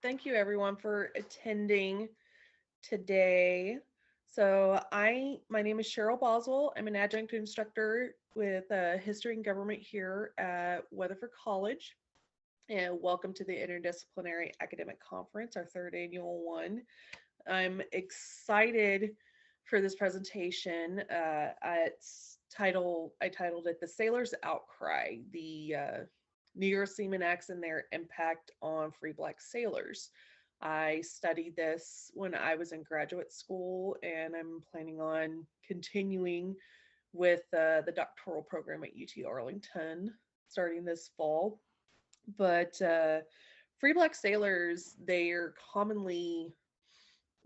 Thank you everyone for attending today. My name is Cheryl Boswell. I'm an adjunct instructor with history and government here at Weatherford College. And welcome to the Interdisciplinary Academic Conference, our third annual one. I'm excited for this presentation. I titled it "The Sailors Outcry: The Negro Seamen Acts and Their Impact on Free Black Sailors." I studied this when I was in graduate school, and I'm planning on continuing with the doctoral program at UT Arlington starting this fall. But free black sailors, they are commonly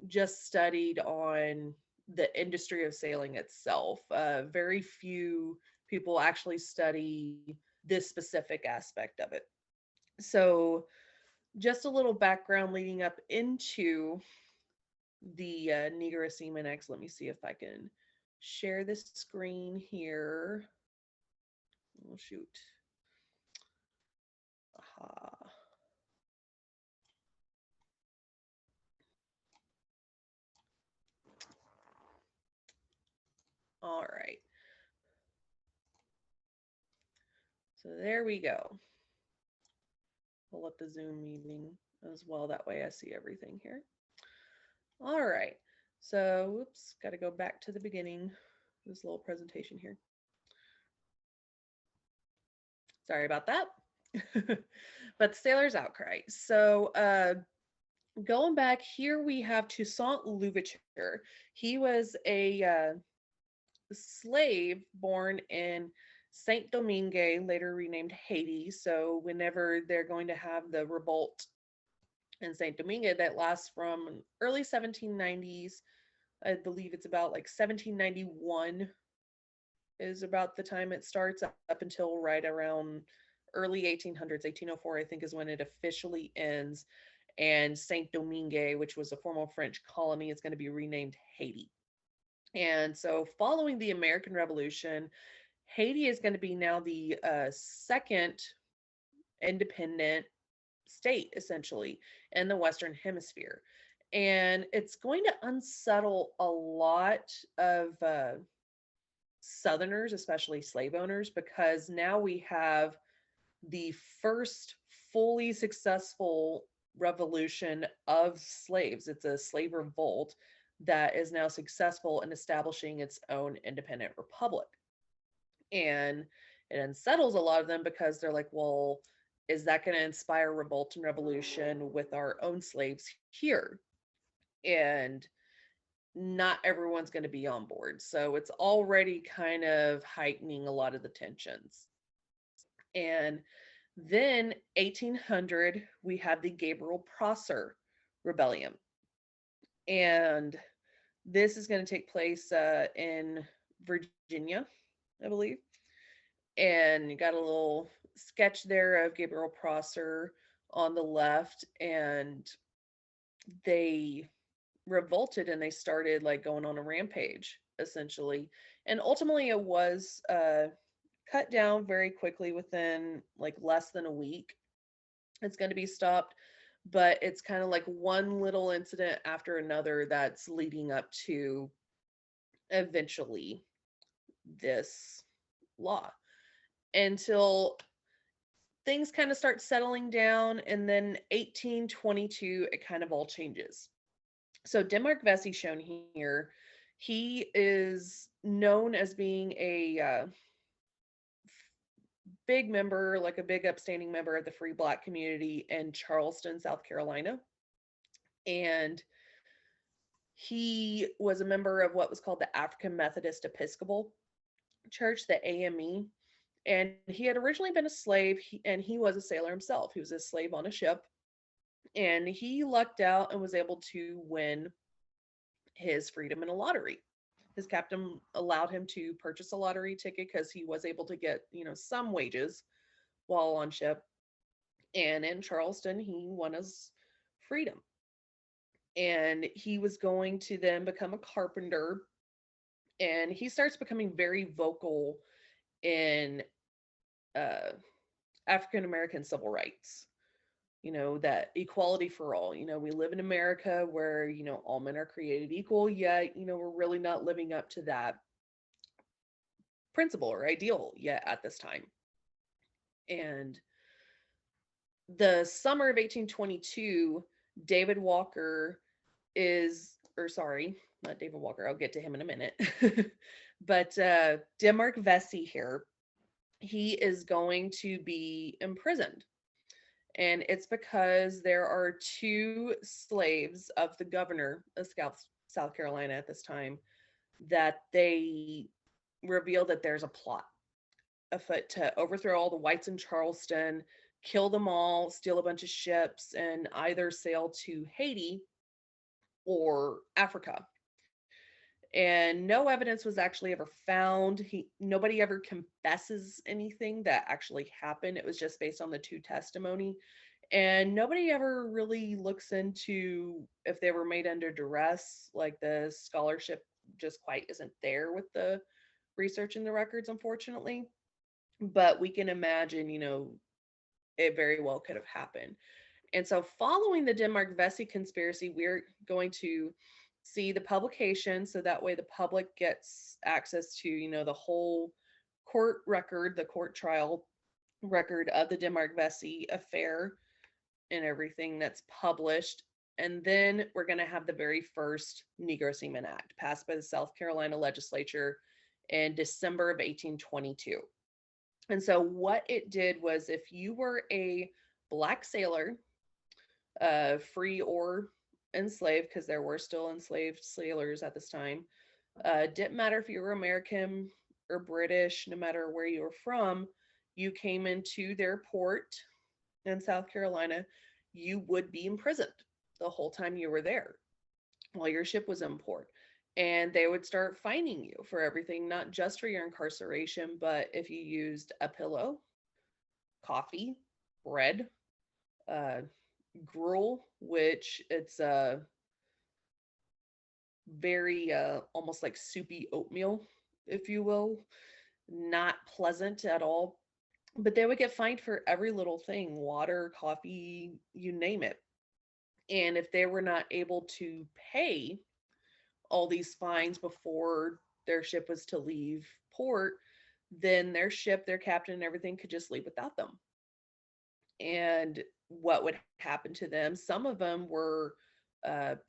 just studied on the industry of sailing itself. Very few people actually study this specific aspect of it. So, just a little background leading up into the Negro Seamen Acts. Let me see if I can share this screen here. Oh, shoot. Aha. All right. So there we go. Pull up the Zoom meeting as well. That way I see everything here. All right. So, whoops, got to go back to the beginning. This little presentation here. Sorry about that. But Sailors Outcry. So, going back here, we have Toussaint Louverture. He was a slave born in Saint Domingue, later renamed Haiti. So, whenever they're going to have the revolt in Saint Domingue that lasts from early 1790s, I believe it's about like 1791 is about the time it starts up until right around early 1800s. 1804 I think is when it officially ends, and Saint Domingue, which was a former French colony, is going to be renamed Haiti. And so following the American Revolution, Haiti is going to be now the second independent state essentially in the Western Hemisphere. And it's going to unsettle a lot of Southerners, especially slave owners, because now we have the first fully successful revolution of slaves. It's a slave revolt that is now successful in establishing its own independent republic. And it unsettles a lot of them because they're like, well, is that going to inspire revolt and revolution with our own slaves here? And not everyone's going to be on board. So it's already kind of heightening a lot of the tensions. And then 1800, we have the Gabriel Prosser Rebellion. And this is going to take place in Virginia, I believe. And you got a little sketch there of Gabriel Prosser on the left. And they revolted and they started like going on a rampage, essentially. And ultimately, it was cut down very quickly within like less than a week. It's going to be stopped, but it's kind of like one little incident after another that's leading up to eventually this law until things kind of start settling down. And then 1822, it kind of all changes. So Denmark Vesey shown here, he is known as being a big member, like a big upstanding member of the free black community in Charleston, South Carolina. And he was a member of what was called the African Methodist Episcopal Church, the AME. And he had originally been a slave, and he was a sailor himself. He was a slave on a ship. And he lucked out and was able to win his freedom in a lottery. His captain allowed him to purchase a lottery ticket because he was able to get, some wages while on ship. And in Charleston, he won his freedom. And he was going to then become a carpenter. And he starts becoming very vocal in African American civil rights. that equality for all. We live in America where, all men are created equal, yet, we're really not living up to that principle or ideal yet at this time. And the summer of 1822, David Walker not David Walker, I'll get to him in a minute. But Denmark Vesey here, he is going to be imprisoned. And it's because there are two slaves of the governor of South Carolina at this time that they reveal that there's a plot afoot to overthrow all the whites in Charleston, kill them all, steal a bunch of ships, and either sail to Haiti or Africa. And no evidence was actually ever found. Nobody ever confesses anything that actually happened. It was just based on the two testimony. And nobody ever really looks into if they were made under duress. Like, the scholarship just quite isn't there with the research and the records, unfortunately. But we can imagine, it very well could have happened. And so, following the Denmark Vesey conspiracy, we're going to see the publication, so that way the public gets access to, the whole court record, the court trial record of the Denmark Vesey affair and everything that's published. And then we're going to have the very first Negro Seamen Act passed by the South Carolina legislature in December of 1822. And so what it did was, if you were a Black sailor, free or enslaved, because there were still enslaved sailors at this time, didn't matter if you were American or British, no matter where you were from, you came into their port in South Carolina, you would be imprisoned the whole time you were there while your ship was in port. And they would start fining you for everything, not just for your incarceration, but if you used a pillow, coffee, bread, gruel, which it's a very almost like soupy oatmeal, if you will, not pleasant at all. But they would get fined for every little thing: water, coffee, you name it. And if they were not able to pay all these fines before their ship was to leave port, then their ship, their captain, and everything could just leave without them. And what would happen to them? Some of them were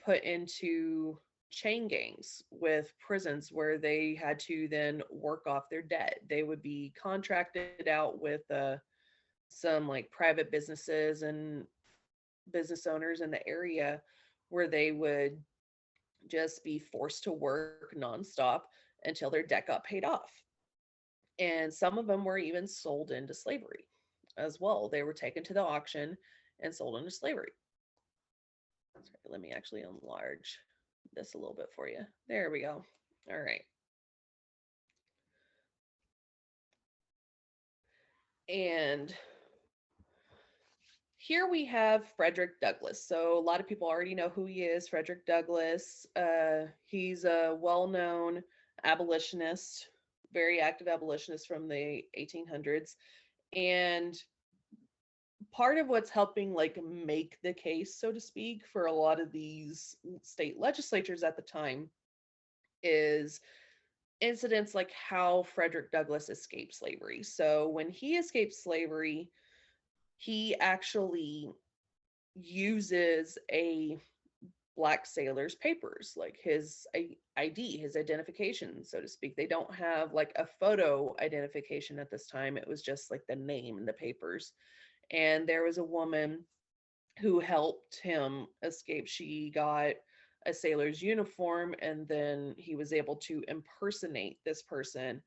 put into chain gangs with prisons where they had to then work off their debt. They would be contracted out with some like private businesses and business owners in the area, where they would just be forced to work nonstop until their debt got paid off. And some of them were even sold into slavery as well. They were taken to the auction and sold into slavery. Sorry, let me actually enlarge this a little bit for you. There we go. All right. And here we have Frederick Douglass. So a lot of people already know who he is. Frederick Douglass. He's a well-known abolitionist, very active abolitionist from the 1800s. And part of what's helping like make the case, so to speak, for a lot of these state legislatures at the time is incidents like how Frederick Douglass escaped slavery. So when he escaped slavery, he actually uses a Black sailor's papers, like his ID, his identification, so to speak. They don't have like a photo identification at this time. It was just like the name in the papers. And there was a woman who helped him escape. She got a sailor's uniform, and then he was able to impersonate this person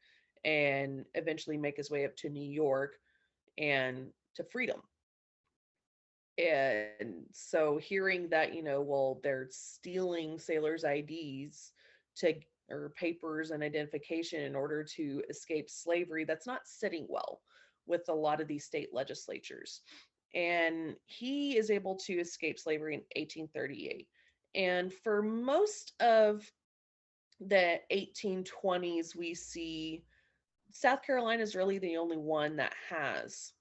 and eventually make his way up to New York and to freedom. And so hearing that, well, they're stealing sailors' IDs to or papers and identification in order to escape slavery, that's not sitting well with a lot of these state legislatures. And he is able to escape slavery in 1838. And for most of the 1820s, we see South Carolina is really the only one that has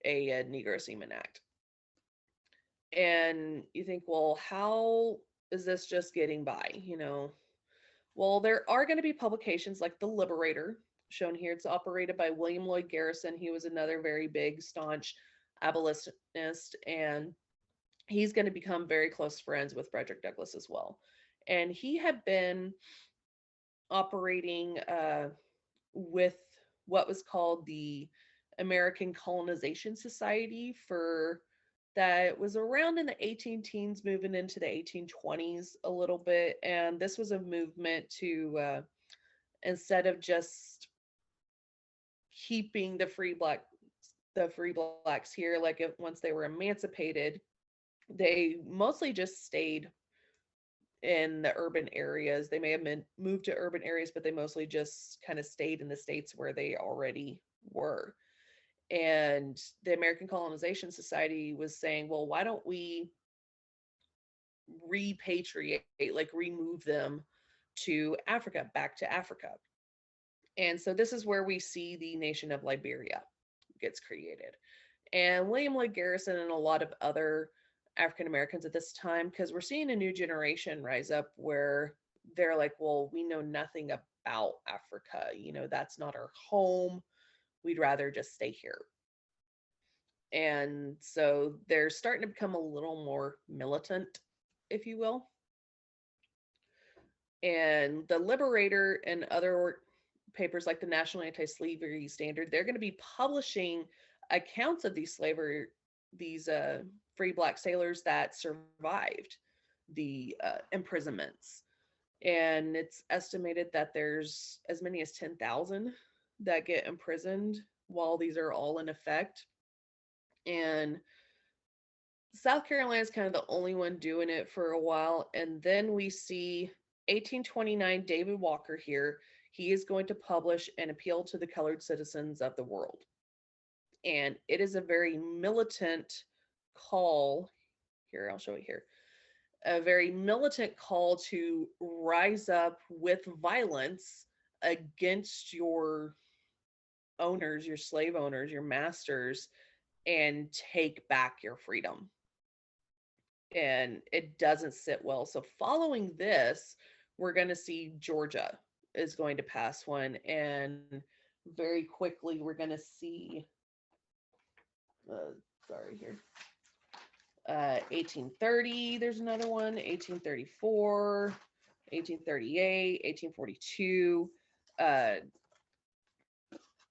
a Negro Seamen Act. And you think, well, how is this just getting by? Well, there are going to be publications like The Liberator, shown here. It's operated by William Lloyd Garrison. He was another very big, staunch abolitionist, and he's going to become very close friends with Frederick Douglass as well. And he had been operating with what was called the American Colonization Society for that was around in the 18 teens, moving into the 1820s a little bit. And this was a movement to, instead of just keeping the free blacks here, like if once they were emancipated, they mostly just stayed in the urban areas. They may have been moved to urban areas, but they mostly just kind of stayed in the states where they already were. And the American Colonization Society was saying, well, why don't we repatriate, like remove them to Africa, back to Africa? And so this is where we see the nation of Liberia gets created. And William Lloyd Garrison and a lot of other African Americans at this time, because we're seeing a new generation rise up where they're like, well, we know nothing about Africa. That's not our home. We'd rather just stay here. And so they're starting to become a little more militant, if you will. And the Liberator and other papers like the National Anti-Slavery Standard, they're going to be publishing accounts of these free black sailors that survived the imprisonments. And it's estimated that there's as many as 10,000 that get imprisoned while these are all in effect. And South Carolina is kind of the only one doing it for a while. And then we see 1829, David Walker here. He is going to publish an appeal to the colored citizens of the world. And it is a very militant call. Here, I'll show it here. A very militant call to rise up with violence against your owners, your slave owners, your masters, and take back your freedom. And it doesn't sit well. So following this, we're going to see Georgia is going to pass one, and very quickly we're going to see sorry here 1830, there's another one, 1834, 1838, 1842,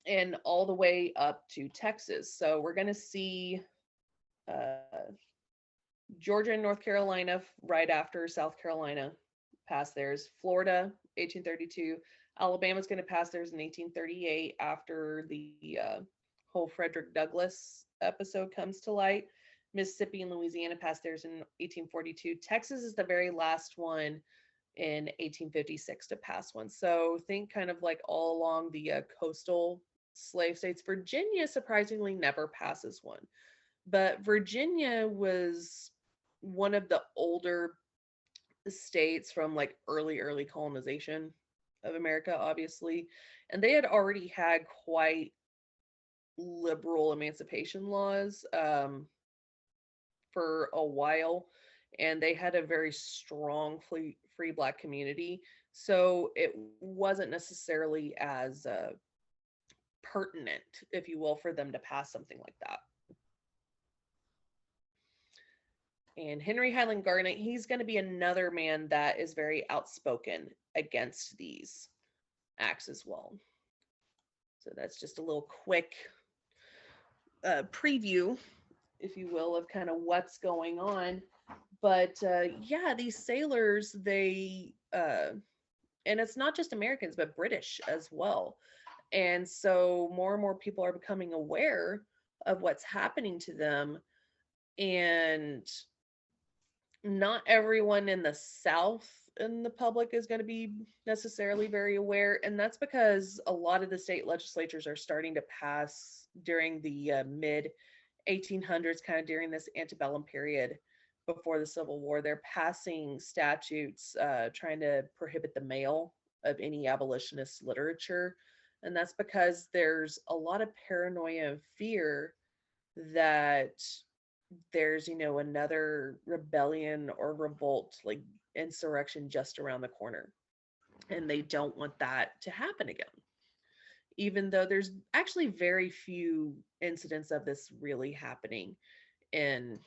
and all the way up to Texas. So we're going to see Georgia and North Carolina right after South Carolina pass theirs. Florida, 1832. Alabama's going to pass theirs in 1838 after the whole Frederick Douglass episode comes to light. Mississippi and Louisiana passed theirs in 1842. Texas is the very last one in 1856 to pass one. So think kind of like all along the coastal slave states. Virginia surprisingly never passes one. But Virginia was one of the older states from like early colonization of America, obviously. And they had already had quite liberal emancipation laws for a while. And they had a very strong free black community. So it wasn't necessarily as pertinent, if you will, for them to pass something like that. And Henry Highland Garnet, he's going to be another man that is very outspoken against these acts as well. So that's just a little quick preview, if you will, of kind of what's going on. But yeah, these sailors, they, and it's not just Americans, but British as well. And so more and more people are becoming aware of what's happening to them. And not everyone in the South in the public is going to be necessarily very aware. And that's because a lot of the state legislatures are starting to pass during the mid 1800s, kind of during this antebellum period before the Civil War. They're passing statutes trying to prohibit the mail of any abolitionist literature. And that's because there's a lot of paranoia and fear that there's, another rebellion or revolt, like insurrection just around the corner. And they don't want that to happen again, even though there's actually very few incidents of this really happening in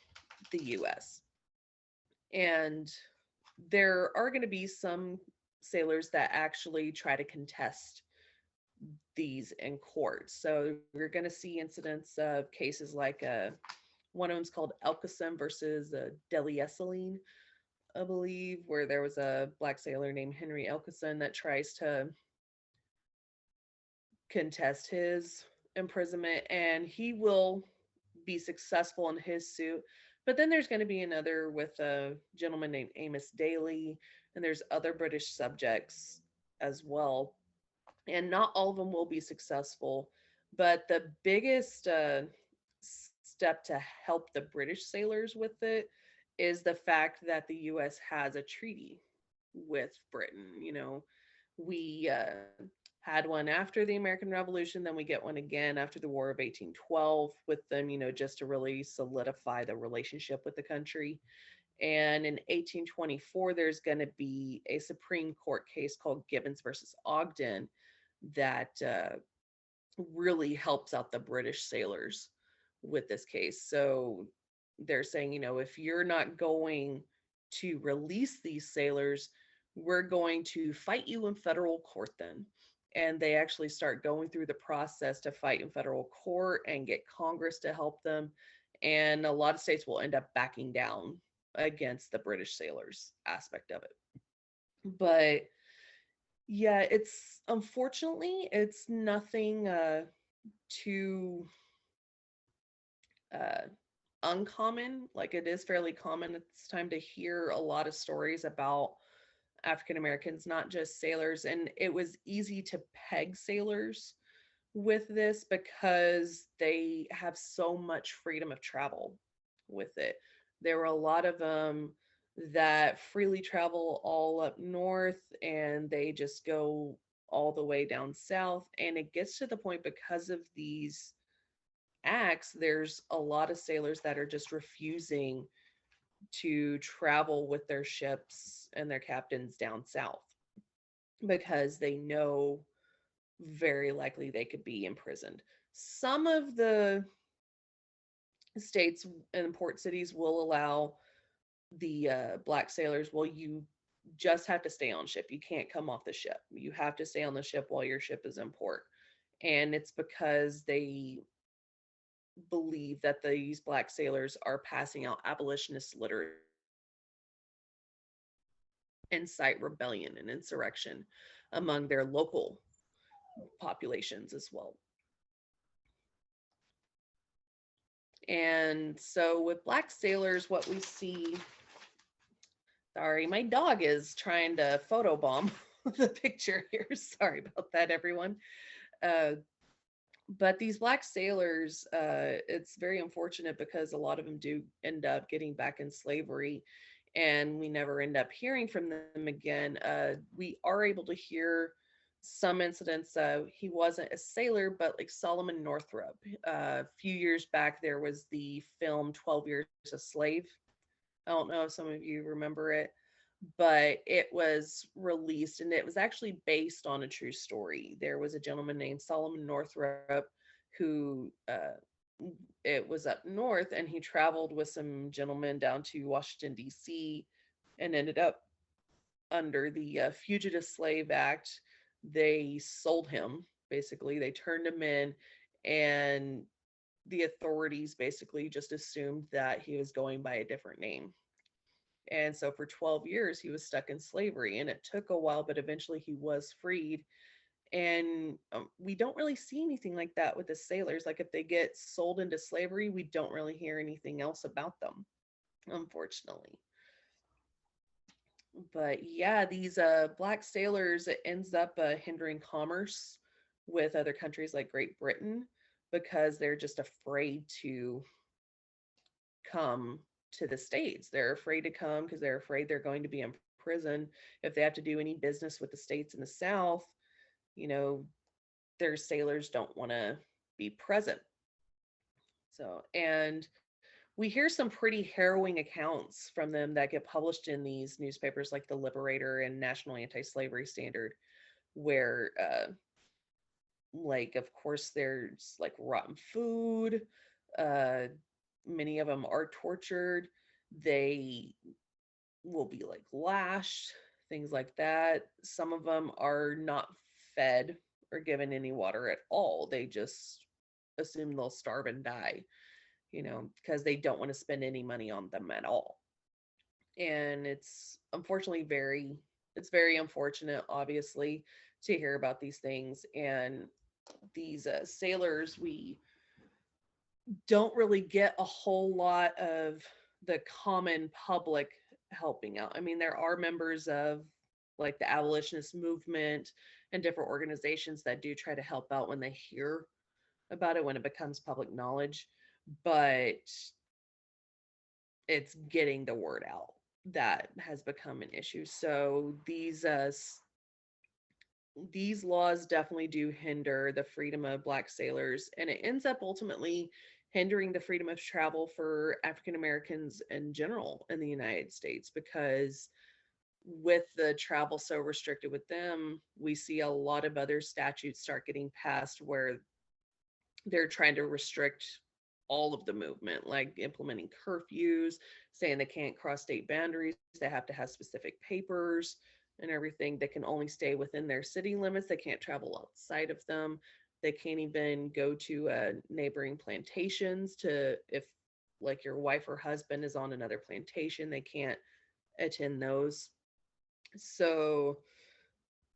the US. And there are going to be some sailors that actually try to contest these in court. So we're going to see incidents of cases like one of them's called Elkison versus Delieseline, I believe, where there was a black sailor named Henry Elkison that tries to contest his imprisonment, and he will be successful in his suit. But then there's going to be another with a gentleman named Amos Daly, and there's other British subjects as well. And not all of them will be successful. But the biggest step to help the British sailors with it is the fact that the US has a treaty with Britain. We had one after the American Revolution, then we get one again after the War of 1812 with them, just to really solidify the relationship with the country. And in 1824, there's going to be a Supreme Court case called Gibbons versus Ogden that really helps out the British sailors with this case. So they're saying, if you're not going to release these sailors, we're going to fight you in federal court then. And they actually start going through the process to fight in federal court and get Congress to help them. And a lot of states will end up backing down against the British sailors aspect of it. But yeah, it's unfortunately, it's nothing too uh, uncommon. Like, it is fairly common at this time to hear a lot of stories about African Americans, not just sailors. And it was easy to peg sailors with this because they have so much freedom of travel with it. There were a lot of them that freely travel all up north, and they just go all the way down south. And it gets to the point, because of these acts, there's a lot of sailors that are just refusing to travel with their ships and their captains down south because they know very likely they could be imprisoned. Some of the states and port cities will allow the black sailors, well, you just have to stay on ship. You can't come off the ship. You have to stay on the ship while your ship is in port. And it's because they believe that these black sailors are passing out abolitionist literature, incite rebellion and insurrection among their local populations as well. And so with black sailors, what we see, sorry, my dog is trying to photobomb the picture here. Sorry about that, everyone. Uh, but these black sailors, it's very unfortunate because a lot of them do end up getting back in slavery, and we never end up hearing from them again. We are able to hear some incidents. He wasn't a sailor, but like Solomon Northrop. A few years back, there was the film 12 Years a Slave. I don't know if some of you remember it, but it was released, and it was actually based on a true story. There was a gentleman named Solomon Northrop who it was up north, and he traveled with some gentlemen down to Washington, D.C., and ended up under the Fugitive Slave Act. They sold him, basically. They turned him in, and the authorities basically just assumed that he was going by a different name. And so for 12 years, he was stuck in slavery, and it took a while, but eventually he was freed. And we don't really see anything like that with the sailors. Like, if they get sold into slavery, we don't really hear anything else about them, unfortunately. But yeah, these black sailors, it ends up hindering commerce with other countries like Great Britain because they're just afraid to come to the States. They're afraid to come because they're afraid they're going to be imprisoned. If they have to do any business with the states in the South, you know, their sailors don't want to be present. So, and we hear some pretty harrowing accounts from them that get published in these newspapers like the Liberator and National Anti-Slavery Standard, where like, of course, there's like rotten food. uh Many of them are tortured. They will be like lashed, things like that. Some of them are not fed or given any water at all. They just assume they'll starve and die, because they don't want to spend any money on them at all. And it's unfortunately it's very unfortunate, obviously, to hear about these things. And these sailors, we don't really get a whole lot of the common public helping out. I mean, there are members of like the abolitionist movement and different organizations that do try to help out when they hear about it, when it becomes public knowledge, but it's getting the word out that has become an issue. So these laws definitely do hinder the freedom of Black sailors, and it ends up ultimately hindering the freedom of travel for African Americans in general in the United States, because with the travel so restricted with them, we see a lot of other statutes start getting passed where they're trying to restrict all of the movement, like implementing curfews, saying they can't cross state boundaries, they have to have specific papers and everything. They can only stay within their city limits, they can't travel outside of them. They can't even go to neighboring plantations to, if like your wife or husband is on another plantation, they can't attend those. So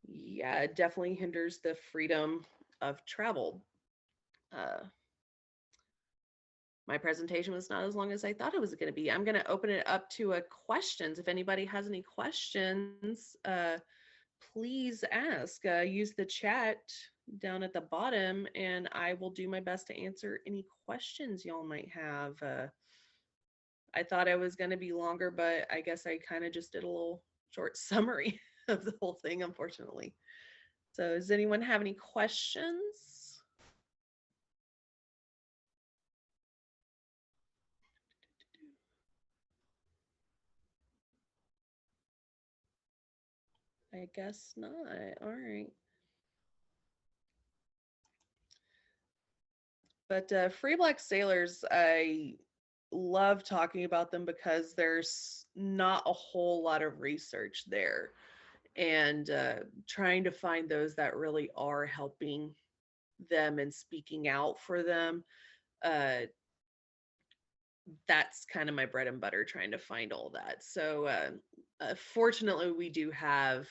yeah, it definitely hinders the freedom of travel. uh, my presentation was not as long as I thought it was going to be. I'm going to open it up to questions. If anybody has any questions, please ask. Use the chat down at the bottom, and I will do my best to answer any questions y'all might have. I thought I was going to be longer, but I guess I kind of just did a little short summary of the whole thing, unfortunately. So does anyone have any questions? I guess not. All right. But Free Black Sailors, I love talking about them because there's not a whole lot of research there. And trying to find those that really are helping them and speaking out for them, uh, that's kind of my bread and butter, trying to find all that. So fortunately, we do have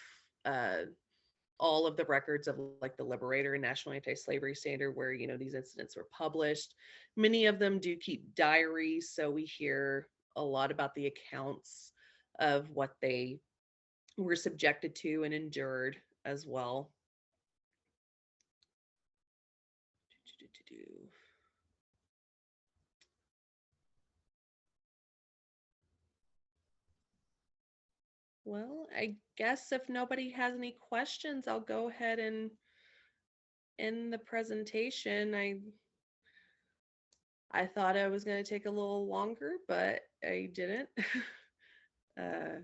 all of the records of like the Liberator and National Anti-Slavery Standard, where these incidents were published. Many of them do keep diaries, so we hear a lot about the accounts of what they were subjected to and endured as well. Well, I guess if nobody has any questions, I'll go ahead and end the presentation. I thought I was going to take a little longer, but I didn't. uh,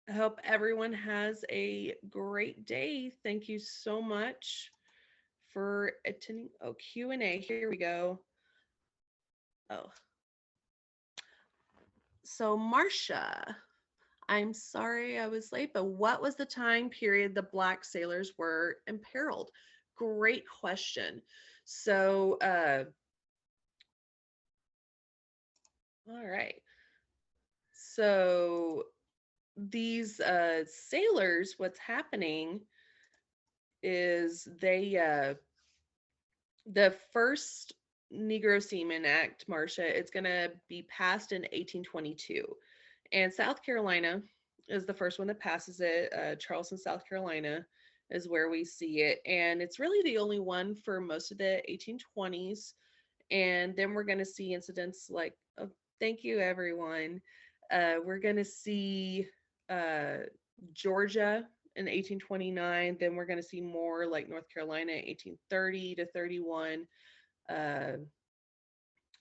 I hope everyone has a great day. Thank you so much for attending. Oh, Q&A. Here we go. Oh. So, Marcia, I'm sorry I was late, but what was the time period the Black sailors were imperiled? Great question. So, all right. So, these sailors, what's happening is the first Negro Seamen Act, Marcia, it's going to be passed in 1822. And South Carolina is the first one that passes it. Charleston, South Carolina is where we see it. And it's really the only one for most of the 1820s. And then we're going to see incidents like, oh, thank you, everyone. We're going to see Georgia in 1829. Then we're going to see more like North Carolina, 1830 to 31.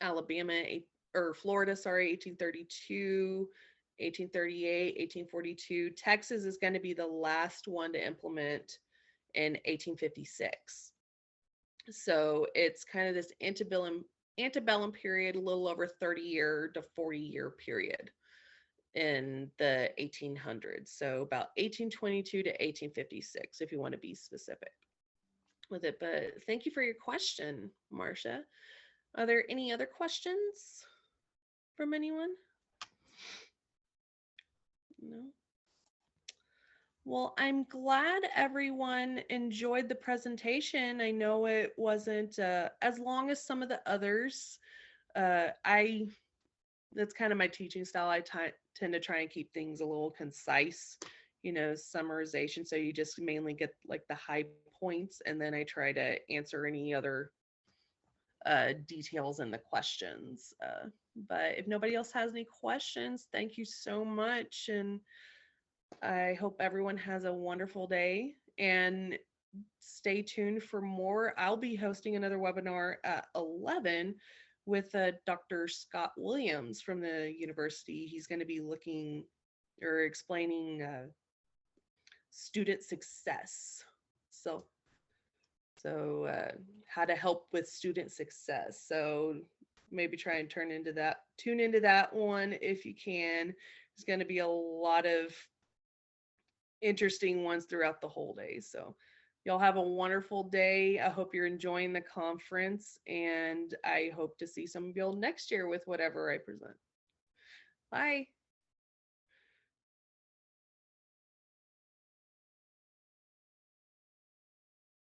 Alabama, or Florida, sorry, 1832, 1838, 1842. Texas is going to be the last one to implement in 1856. So it's kind of this antebellum period, a little over 30-year to 40-year period in the 1800s. So about 1822 to 1856, if you want to be specific with it. But thank you for your question, Marcia. Are there any other questions from anyone? No. Well, I'm glad everyone enjoyed the presentation. I know it wasn't as long as some of the others. That's kind of my teaching style. I tend to try and keep things a little concise, summarization. So you just mainly get like the high points, and then I try to answer any other details in the questions. But if nobody else has any questions, thank you so much. And I hope everyone has a wonderful day, and stay tuned for more. I'll be hosting another webinar at 11 with Dr. Scott Williams from the university. He's going to be looking or explaining student success. So how to help with student success. So maybe try and tune into that one if you can. There's going to be a lot of interesting ones throughout the whole day. So y'all have a wonderful day. I hope you're enjoying the conference, and I hope to see some of y'all next year with whatever I present. Bye.